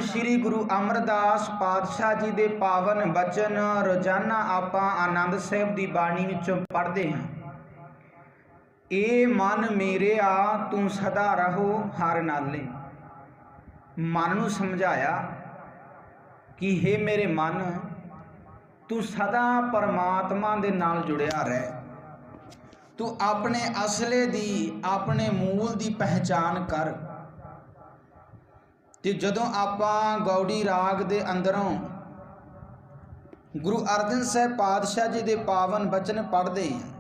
श्री गुरु अमरदास पातशाह जी के पावन बचन रोजाना आपां आनंद साहिब की बाणी विचों पढ़ते हैं। ए मन मेरे आ तू सदा रहो हर नाले। मन नूं समझाया कि हे मेरे मन, तू सदा परमात्मा दे नाल जुड़िया रह। तू अपने असले दी अपने मूल दी पहचान कर। ते जदों आपां गौड़ी राग दे अंदरों गुरु अर्जन साहिब पातशाह जी दे पावन बचन पढ़ते हैं,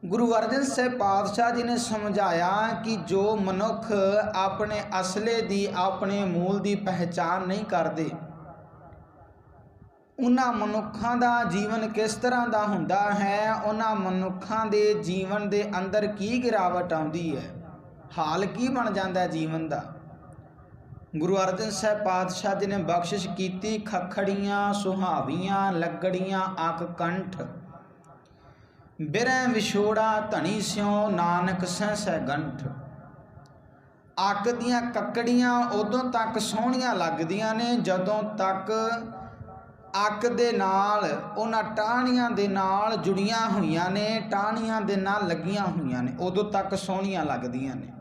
गुरु अर्जन साहिब पातशाह जी ने समझाया कि जो मनुख अपने असले दी अपने मूल दी पहचान नहीं करते, उन्हां मनुखां दा जीवन किस तरह दा हुंदा है, उन्हां मनुखां दे जीवन दे अंदर की गिरावट आउंदी है, हाल की बन जाता है जीवन दा। गुरु अर्जन साहिब पातशाह जी ने बख्शिश की, खखड़ियाँ सुहावियाँ लगड़ियाँ अक कंठ, बिरह विछोड़ा धनी स्यों नानक सह सह गंठ। अक दियाँ ककड़ियाँ उदों तक सोहणियां लगदियां ने जदों तक अक दे नाल उन्हां टाहणियां दे नाल जुड़ियां होईयां ने, टाहणियां दे नाल लगियां होईयां ने, उदों तक सोहणियां लगदियां ने।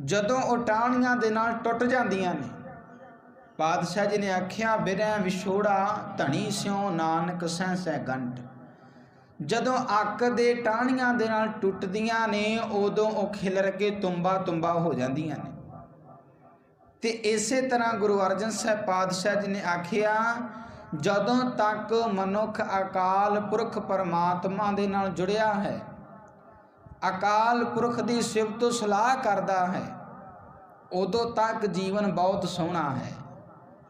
जदों वो टाहणियां दे नाल टुट जांदियां ने, पातशाह जी ने आख्या बिरह विछोड़ा धनी स्यों नानक सह सह गंठ। जदों अक दे टाहणियां दे नाल टुटदियां ने, उदों वो खिलर के तुंबा तुंबा हो जांदियां ने। ते इसे तरह गुरु अर्जन साहिब पातशाह जी ने आख्या जदों तक मनुख अकाल पुरख परमात्मा दे नाल जुड़िया है, अकाल पुरख की सिफत सलाह करता है, उदों तक जीवन बहुत सोहना है,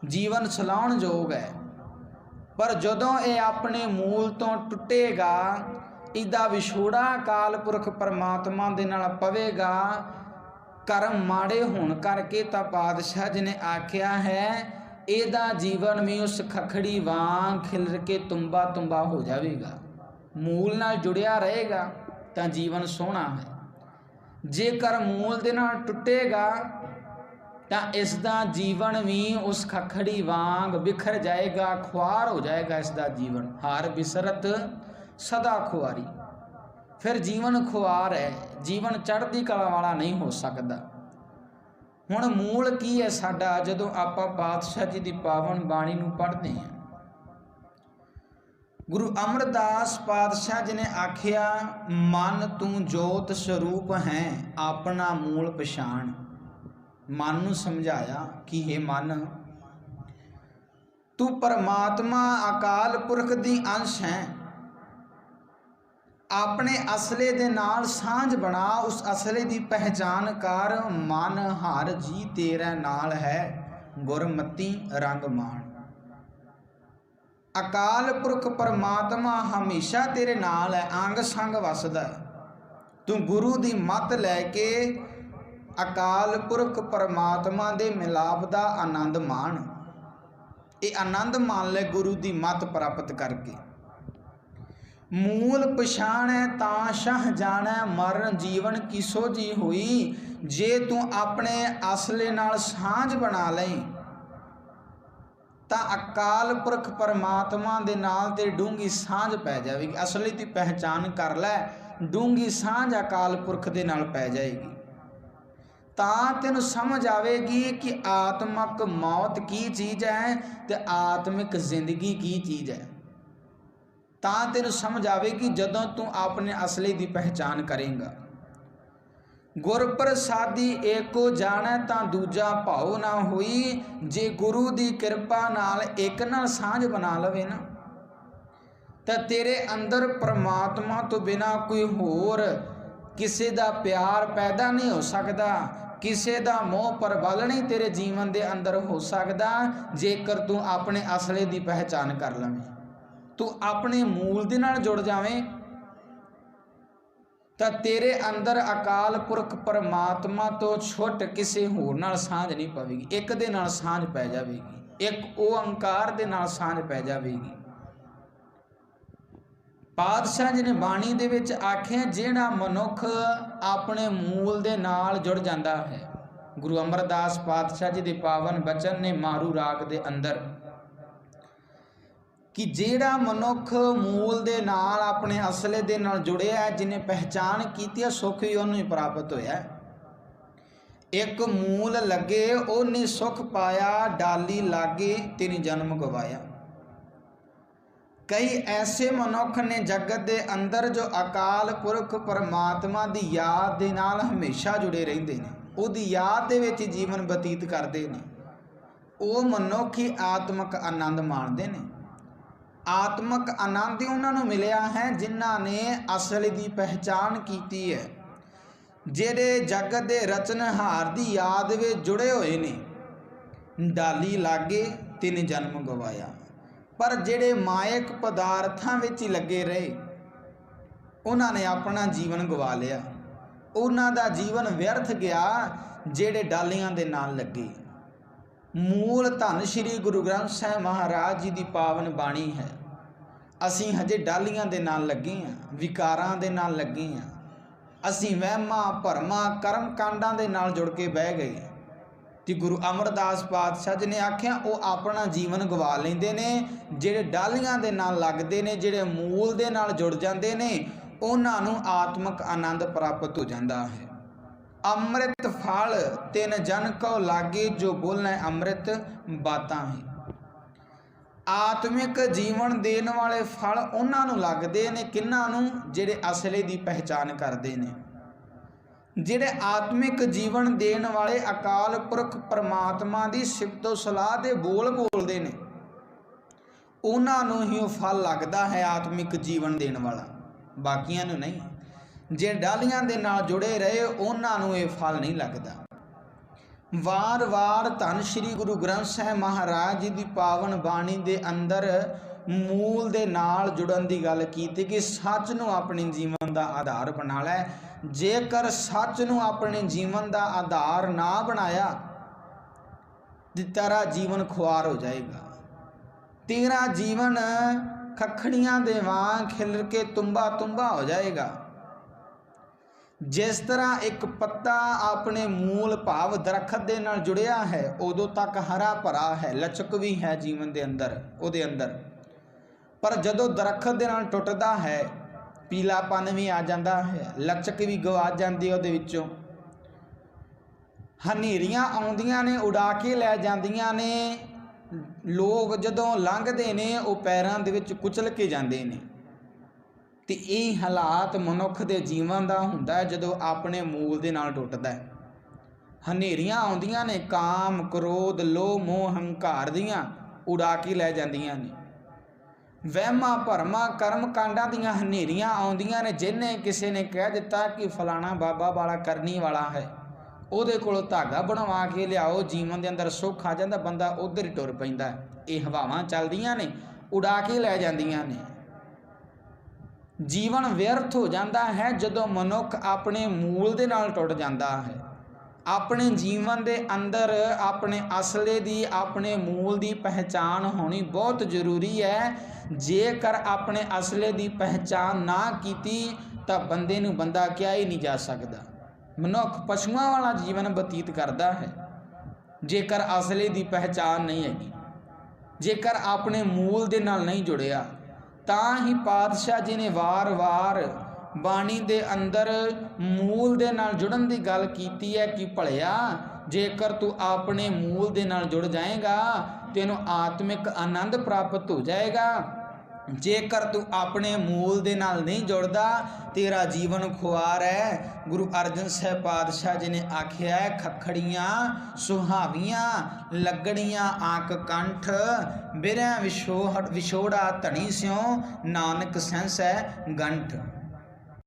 जीवन सलाहण योग है। पर जदों ये अपने मूल तो टुटेगा, इसदा विछोड़ा अकाल पुरख परमात्मा दे नाल पवेगा, कर्म माड़े होण करके तां पातशाह जी ने आख्या है इहदा जीवन भी उस खखड़ी वांग खिलर के तुंबा तुंबा हो जाएगा। मूल नाल जुड़िया रहेगा तां जीवन सोहना है, जेकर मूल दे नाल टुटेगा तां इसदा जीवन भी उस खखड़ी वांग बिखर जाएगा, खुआर हो जाएगा। इसका जीवन हार बिसरत सदा खुआरी, फिर जीवन खुआर है, जीवन चढ़दी कला वाला नहीं हो सकता। हुण मूल की है साडा, जदों आपां पातशाह जी की पावन बाणी नूं पढ़ते हैं। गुरु अमरदास पातशाह जी ने आख्या मन तू जोत स्वरूप है अपना मूल पछाण। मन नूं समझाया कि हे मन, तू परमात्मा अकाल पुरख दी अंश है, अपने असले दे नाल सांझ बना, उस असले दी पहचान कर। मन हर जी तेरे नाल है, गुरमति रंग मान। अकाल पुरख परमात्मा हमेशा तेरे नाल है, अंग संग वसदा है। तू गुरु दी मत लैके अकाल पुरख परमात्मा दे मिलाप दा आनंद मान। ये आनंद मान ले गुरु दी मत प्राप्त करके। मूल पछाण है तां शाह जाना, मरण जीवन की सोझी हुई। जे तू अपने असले नाल सांझ बना लें तां अकाल पुरख परमात्मा दे नाल ते डूंगी सांझ पै जाएगी। असली दी पहचान कर लै, डूंगी सांझ अकाल पुरख दे नाल पै जाएगी। तां तैनूं समझ आवेगी कि आत्मक मौत की चीज़ है ते आत्मिक जिंदगी की चीज़ है। तां तैनूं समझ आवेगी जदों तू अपने असली दी पहचान करेगा। गुर प्रसादी एको जाने तां दूजा भाव ना होई। जे गुरु दी कृपा नाल एक नाल सांझ बना लवे ना, तां तेरे अंदर परमात्मा तो बिना कोई होर किसी दा प्यार पैदा नहीं हो सकता, किसी दा मोह परबल नहीं तेरे जीवन दे अंदर हो सकता। जेकर तू अपने असले दी पहचान कर लवें, तू अपने मूल दे नाल जुड़ जावें, तां तेरे अंदर अकाल पुरख परमात्मा तो छुट किसी होर नाल सांझ नहीं पवेगी। एक दे नाल सांझ पै जावेगी, एक ओंकार दे नाल सांझ पै जावेगी। पातशाह जी ने बाणी दे विच आख्या जिहड़ा मनुख अपने मूल दे नाल जुड़ जाता है, गुरु अमरदास पातशाह जी के पावन बचन ने मारू राग के अंदर कि जेड़ा मनुख मूल दे नाल अपने असले दे नाल जुड़िया, जिन्हें पहचान की सुख ही उन्हें प्राप्त होया। एक मूल लगे उन्हें सुख पाया, डाली लागे तिन जन्म गवाया। कई ऐसे मनुख ने जगत के अंदर जो अकाल पुरख परमात्मा की याद के नाल हमेशा जुड़े रहते हैं, उहदी याद दे विच जीवन बतीत करते हैं। वो मनुख ही आत्मक आनंद माणते हैं। आत्मक आनंद उन्होंने मिलया है जिन्हों ने असल की पहचान की है, जेड़े जगत के रचनहार की याद में जुड़े हुए ने। डाली लागे तिन जन्म गवाया। पर जेड़े मायक पदार्थां विच ही लगे रहे, उन्होंने अपना जीवन गवा लिया। उन्हां दा जीवन व्यर्थ गया जेड़े डालियां दे नाल लगे। मूल धन श्री गुरु ग्रंथ साहिब महाराज जी की पावन बाणी है। असीं हजे डालियां दे नाल लगे हाँ, विकारां दे नाल लगे हाँ। असीं वहमां भरमां कर्म कांडां दे नाल जुड़ के बह गए। कि गुरु अमरदास पातशाह जी ने आख्या वो अपना जीवन गवा लेंदे ने, जेड़े डालियां दे नाल लगदे ने, जेड़े मूल दे नाल जुड़ जांदे ने, उन्हां नूं आत्मक आनंद प्राप्त हो जाता है। अमृत फल तिन जन को लागे, जो बोलना अमृत बातां है। आत्मिक जीवन देण वाले फल उन्हां नूं लगदे ने, किन्हां नूं? जेड़े असले दी पहचान करदे ने। जेड़े आत्मिक जीवन देण वाले अकाल पुरख परमात्मा की सिफतो सलाह दे बोल बोलते हैं, उन्हां नूं ही फल लगता है आत्मिक जीवन देण वाला, बाकियां नूं नहीं। जे डालियां दे नाल जुड़े रहे उन्हां नूं ये फल नहीं लगता। वार वार धन श्री गुरु ग्रंथ साहिब महाराज जी की पावन बाणी दे अंदर मूल दे नाल जुड़न की गल की कि सच नूं अपने जीवन का आधार बना लै। जेकर सच नूं अपने जीवन का आधार ना बनाया तो तेरा जीवन खुआर हो जाएगा। तेरा जीवन खखड़ियां दे वांग खिलर के तुम्बा तुम्बा हो जाएगा। जिस तरह एक पत्ता अपने मूल भाव दरखत दे नाल जुड़िया है, उदों तक हरा भरा है, लचक भी है जीवन के अंदर उहदे अंदर। पर जदों दरखत दे नाल टुटदा है, पीलापन भी आ जाता है, लचक भी गवा जाती है उहदे विचों। हनेरियां आउंदियां ने उड़ा के लै जांदियां ने, लोग जदों लंघदे ने वो पैरां दे विच कुचल के जांदे ने। ते यह हालात मनुख के जीवन का हुंदा है जदों अपने मूल दे नाल टुटदा है। हनेरियां आउंदियां ने, काम क्रोध लोह मोह हंकार दियां उड़ा के लै जांदियां ने। वहमां भरमां कर्म कांडां दियां हनेरियां आउंदियां ने। जिन्हें किसी ने कह दिता कि फलाना बाबा वाला करनी वाला है, उहदे कोलों धागा बनवा के लियाओ, जीवन के अंदर सुख आ जाता, बंदा उधर ही टुर पैंदा है। ये हवावां चलदियां ने, उड़ा के लै जांदियां ने। जीवन व्यर्थ हो जाता है जदों मनुख अपने मूल दे नाल टुट जाता है। अपने जीवन के अंदर अपने असले की अपने मूल की पहचान होनी बहुत जरूरी है। जेकर अपने असले की पहचान ना की तो बंदे नूं बंदा क्या ही नहीं जा सकता। मनुख पशुआं वाला जीवन बतीत करता है जेकर असले की पहचान नहीं हैगी, जेकर अपने मूल दे नाल नहीं जुड़िया। तां ही पातशाह जी ने वार वार बाणी दे अंदर मूल दे नाल जुड़न की गल कीती है कि भलिया जेकर तू अपने मूल दे नाल जुड़ जाएगा तेनों आत्मिक आनंद प्राप्त हो जाएगा। जेकर तू अपने मूल दे नाल नहीं जुड़दा तेरा जीवन खुआर है। गुरु अर्जन साहब पातशाह जी ने आख्या है, खखड़ियां सुहावियां लगड़ियां आंक कंठ, बिरह विछोड़ा धनी स्यों नानक सहस है गंठ।